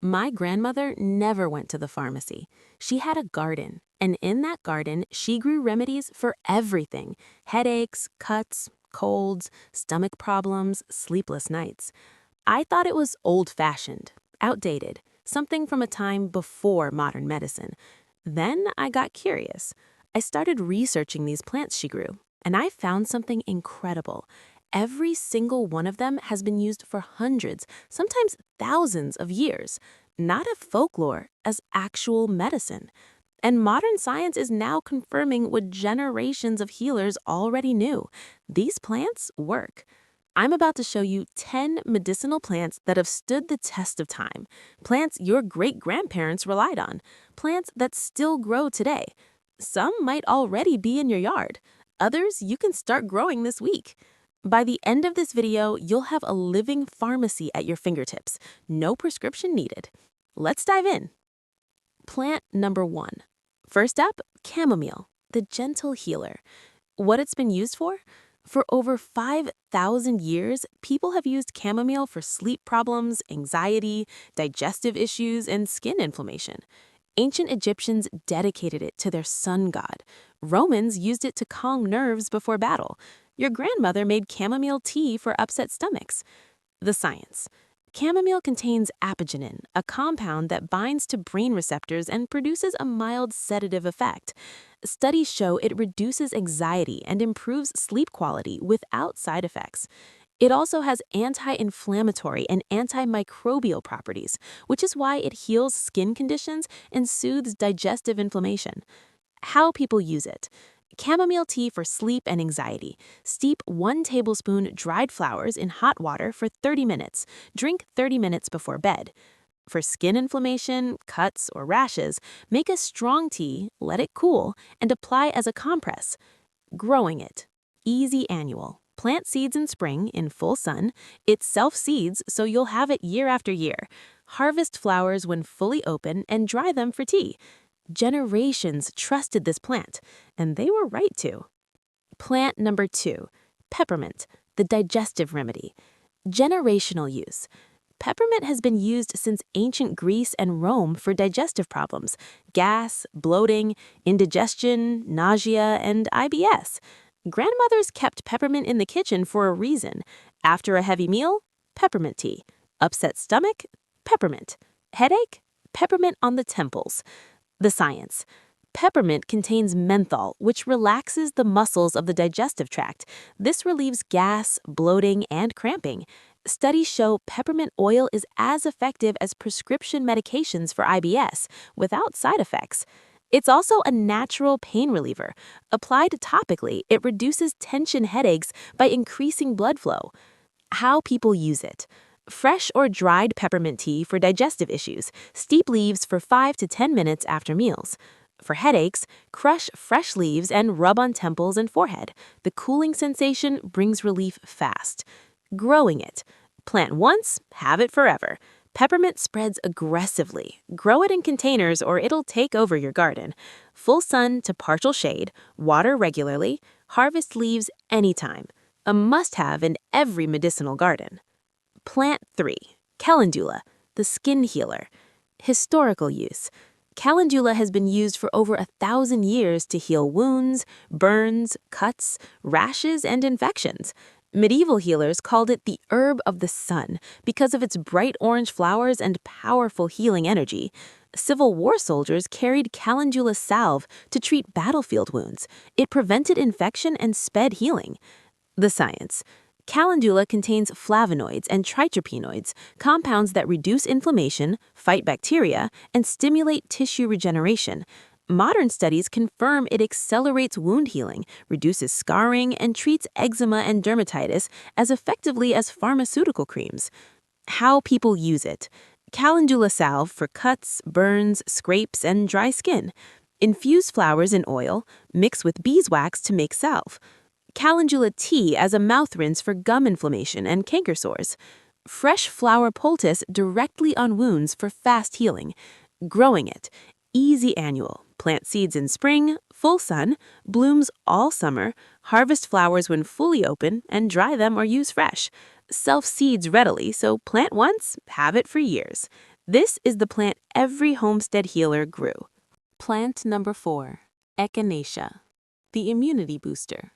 My grandmother never went to the pharmacy. She had a garden, and in that garden, she grew remedies for everything: headaches, cuts, colds, stomach problems, sleepless nights. I thought it was old-fashioned, outdated, something from a time before modern medicine. Then I got curious. I started researching these plants she grew, and I found something incredible. Every single one of them has been used for hundreds, sometimes thousands of years, not as folklore, as actual medicine. And modern science is now confirming what generations of healers already knew. These plants work. I'm about to show you 10 medicinal plants that have stood the test of time. Plants your great-grandparents relied on. Plants that still grow today. Some might already be in your yard. Others you can start growing this week. By the end of this video, you'll have a living pharmacy at your fingertips. No prescription needed. Let's dive in. Plant number 1. First up, chamomile, the gentle healer. What it's been used for? For over 5,000 years, people have used chamomile for sleep problems, anxiety, digestive issues, and skin inflammation. Ancient Egyptians dedicated it to their sun god. Romans used it to calm nerves before battle. Your grandmother made chamomile tea for upset stomachs. The science. Chamomile contains apigenin, a compound that binds to brain receptors and produces a mild sedative effect. Studies show it reduces anxiety and improves sleep quality without side effects. It also has anti-inflammatory and antimicrobial properties, which is why it heals skin conditions and soothes digestive inflammation. How people use it. Chamomile tea for sleep and anxiety. Steep 1 tablespoon dried flowers in hot water for 30 minutes. Drink 30 minutes before bed. For skin inflammation, cuts, or rashes, make a strong tea, let it cool, and apply as a compress. Growing it. Easy annual. Plant seeds in spring in full sun. It self-seeds, so you'll have it year after year. Harvest flowers when fully open and dry them for tea. Generations trusted this plant, and they were right to. Plant number 2, peppermint, the digestive remedy. Generational use. Peppermint has been used since ancient Greece and Rome for digestive problems: gas, bloating, indigestion, nausea, and IBS. Grandmothers kept peppermint in the kitchen for a reason. After a heavy meal, peppermint tea. Upset stomach, peppermint. Headache, peppermint on the temples. The science. Peppermint contains menthol, which relaxes the muscles of the digestive tract. This relieves gas, bloating, and cramping. Studies show peppermint oil is as effective as prescription medications for IBS, without side effects. It's also a natural pain reliever. Applied topically, it reduces tension headaches by increasing blood flow. How people use it. Fresh or dried peppermint tea for digestive issues. Steep leaves for 5 to 10 minutes after meals. For headaches, crush fresh leaves and rub on temples and forehead. The cooling sensation brings relief fast. Growing it. Plant once, have it forever. Peppermint spreads aggressively. Grow it in containers or it'll take over your garden. Full sun to partial shade, water regularly, harvest leaves anytime. A must-have in every medicinal garden. Plant 3, Calendula, the skin healer. Historical use. Calendula has been used for over 1,000 years to heal wounds, burns, cuts, rashes, and infections. Medieval healers called it the herb of the sun because of its bright orange flowers and powerful healing energy. Civil War soldiers carried calendula salve to treat battlefield wounds. It prevented infection and sped healing. The science. Calendula contains flavonoids and tritropenoids, compounds that reduce inflammation, fight bacteria, and stimulate tissue regeneration. Modern studies confirm it accelerates wound healing, reduces scarring, and treats eczema and dermatitis as effectively as pharmaceutical creams. How people use it. Calendula salve for cuts, burns, scrapes, and dry skin. Infuse flowers in oil, mix with beeswax to make salve. Calendula tea as a mouth rinse for gum inflammation and canker sores. Fresh flower poultice directly on wounds for fast healing. Growing it. Easy annual. Plant seeds in spring, full sun, blooms all summer, harvest flowers when fully open, and dry them or use fresh. Self-seeds readily, so plant once, have it for years. This is the plant every homestead healer grew. Plant number 4, Echinacea, the immunity booster.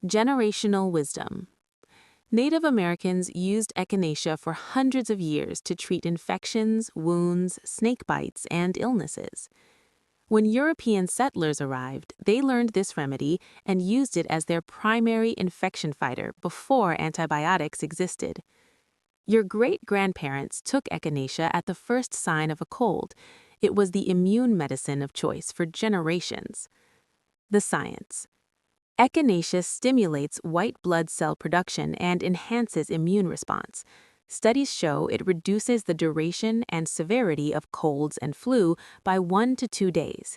Generational wisdom. Native Americans used Echinacea for hundreds of years to treat infections, wounds, snake bites, and illnesses. When European settlers arrived, they learned this remedy and used it as their primary infection fighter before antibiotics existed. Your great-grandparents took Echinacea at the first sign of a cold. It was the immune medicine of choice for generations. The science. Echinacea stimulates white blood cell production and enhances immune response. Studies show it reduces the duration and severity of colds and flu by 1 to 2 days.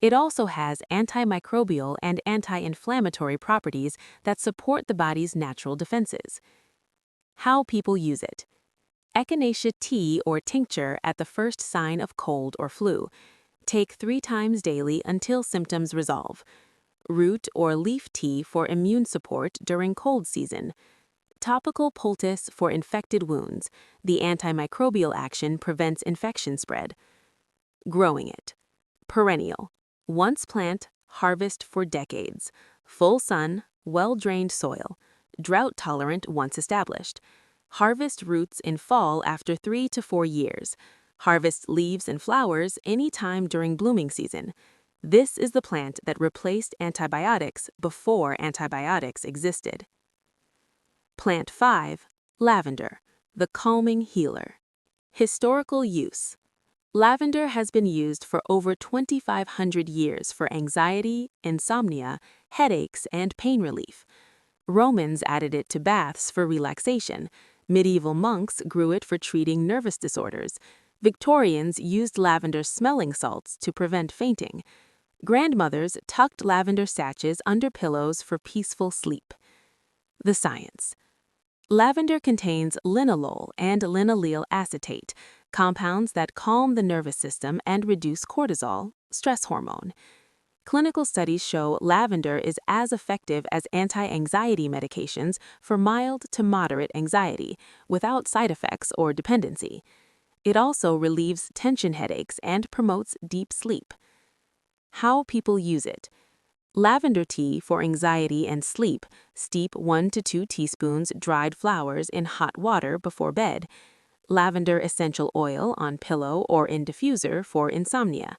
It also has antimicrobial and anti-inflammatory properties that support the body's natural defenses. How people use it. Echinacea tea or tincture at the first sign of cold or flu. Take 3 times daily until symptoms resolve. Root or leaf tea for immune support during cold season. Topical poultice for infected wounds. The antimicrobial action prevents infection spread. Growing it. Perennial. Once plant, harvest for decades. Full sun, well-drained soil. Drought tolerant once established. Harvest roots in fall after 3 to 4 years. Harvest leaves and flowers anytime during blooming season. This is the plant that replaced antibiotics before antibiotics existed. Plant 5, Lavender, the calming healer. Historical use. Lavender has been used for over 2,500 years for anxiety, insomnia, headaches, and pain relief. Romans added it to baths for relaxation. Medieval monks grew it for treating nervous disorders. Victorians used lavender smelling salts to prevent fainting. Grandmothers tucked lavender sachets under pillows for peaceful sleep. The science. Lavender contains linalool and linaloyl acetate, compounds that calm the nervous system and reduce cortisol, stress hormone. Clinical studies show lavender is as effective as anti-anxiety medications for mild to moderate anxiety, without side effects or dependency. It also relieves tension headaches and promotes deep sleep. How people use it. Lavender tea for anxiety and sleep. Steep 1 to 2 teaspoons dried flowers in hot water before bed. Lavender essential oil on pillow or in diffuser for insomnia.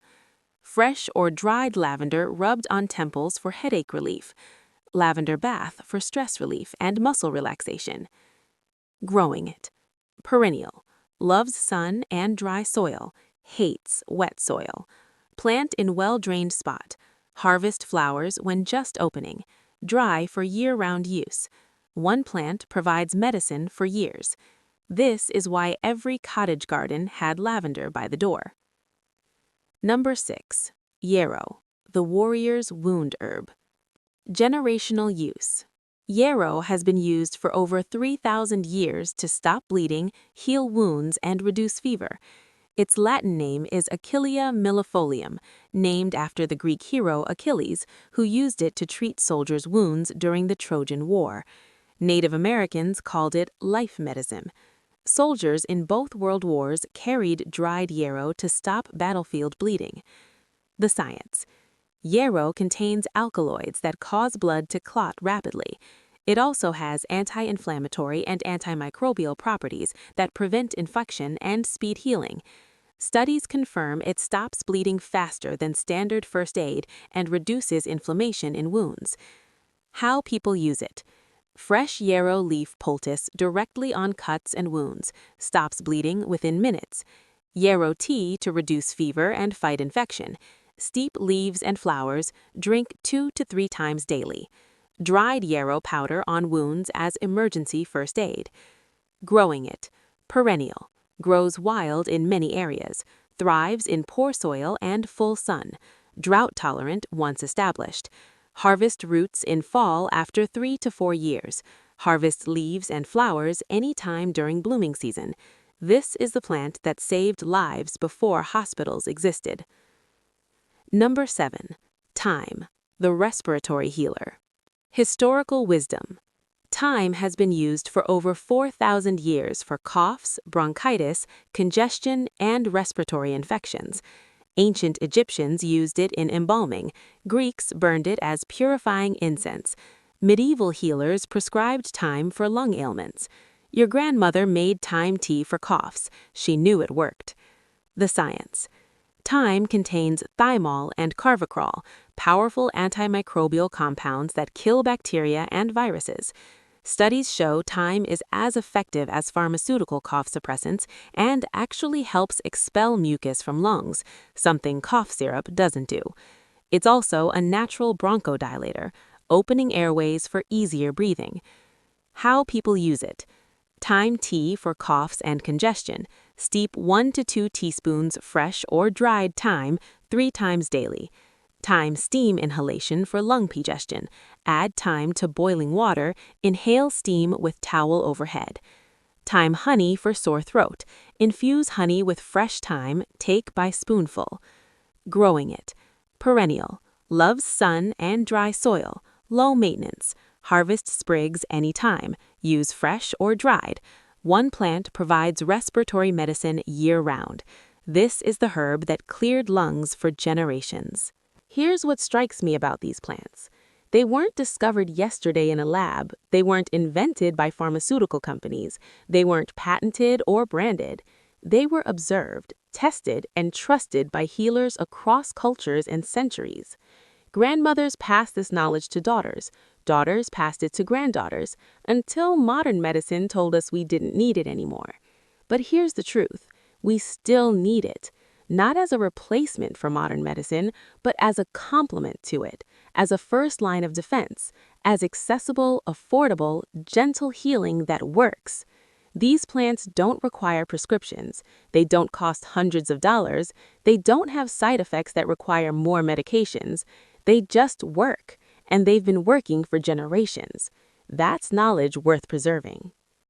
Fresh or dried lavender rubbed on temples for headache relief. Lavender bath for stress relief and muscle relaxation. Growing it. Perennial. Loves sun and dry soil. Hates wet soil. Plant in well-drained spot. Harvest flowers when just opening. Dry for year-round use. One plant provides medicine for years. This is why every cottage garden had lavender by the door. Number 6. Yarrow, the warrior's wound herb. Generational use. Yarrow has been used for over 3,000 years to stop bleeding, heal wounds, and reduce fever. Its Latin name is Achillea millefolium, named after the Greek hero Achilles, who used it to treat soldiers' wounds during the Trojan War. Native Americans called it life medicine. Soldiers in both world wars carried dried yarrow to stop battlefield bleeding. The science. Yarrow contains alkaloids that cause blood to clot rapidly. It also has anti-inflammatory and antimicrobial properties that prevent infection and speed healing. Studies confirm it stops bleeding faster than standard first aid and reduces inflammation in wounds. How people use it. Fresh yarrow leaf poultice directly on cuts and wounds, stops bleeding within minutes. Yarrow tea to reduce fever and fight infection. Steep leaves and flowers, drink 2 to 3 times daily. Dried yarrow powder on wounds as emergency first aid. Growing it. Perennial. Grows wild in many areas. Thrives in poor soil and full sun. Drought tolerant once established. Harvest roots in fall after 3 to 4 years. Harvest leaves and flowers anytime during blooming season. This is the plant that saved lives before hospitals existed. Number 7. Thyme, the respiratory healer. Historical wisdom. Thyme has been used for over 4,000 years for coughs, bronchitis, congestion, and respiratory infections. Ancient Egyptians used it in embalming. Greeks burned it as purifying incense. Medieval healers prescribed thyme for lung ailments. Your grandmother made thyme tea for coughs. She knew it worked. The science. Thyme contains thymol and carvacrol, powerful antimicrobial compounds that kill bacteria and viruses. Studies show thyme is as effective as pharmaceutical cough suppressants and actually helps expel mucus from lungs, something cough syrup doesn't do. It's also a natural bronchodilator, opening airways for easier breathing. How people use it. Thyme tea for coughs and congestion. Steep 1 to 2 teaspoons fresh or dried thyme 3 times daily. Thyme steam inhalation for lung congestion. Add thyme to boiling water, inhale steam with towel overhead. Thyme honey for sore throat. Infuse honey with fresh thyme, take by spoonful. Growing it. Perennial. Loves sun and dry soil. Low maintenance. Harvest sprigs anytime. Use fresh or dried. One plant provides respiratory medicine year-round. This is the herb that cleared lungs for generations. Here's what strikes me about these plants. They weren't discovered yesterday in a lab. They weren't invented by pharmaceutical companies. They weren't patented or branded. They were observed, tested, and trusted by healers across cultures and centuries. Grandmothers passed this knowledge to daughters. Daughters passed it to granddaughters, until modern medicine told us we didn't need it anymore. But here's the truth. We still need it. Not as a replacement for modern medicine, but as a complement to it, as a first line of defense, as accessible, affordable, gentle healing that works. These plants don't require prescriptions. They don't cost hundreds of dollars. They don't have side effects that require more medications. They just work, and they've been working for generations. That's knowledge worth preserving.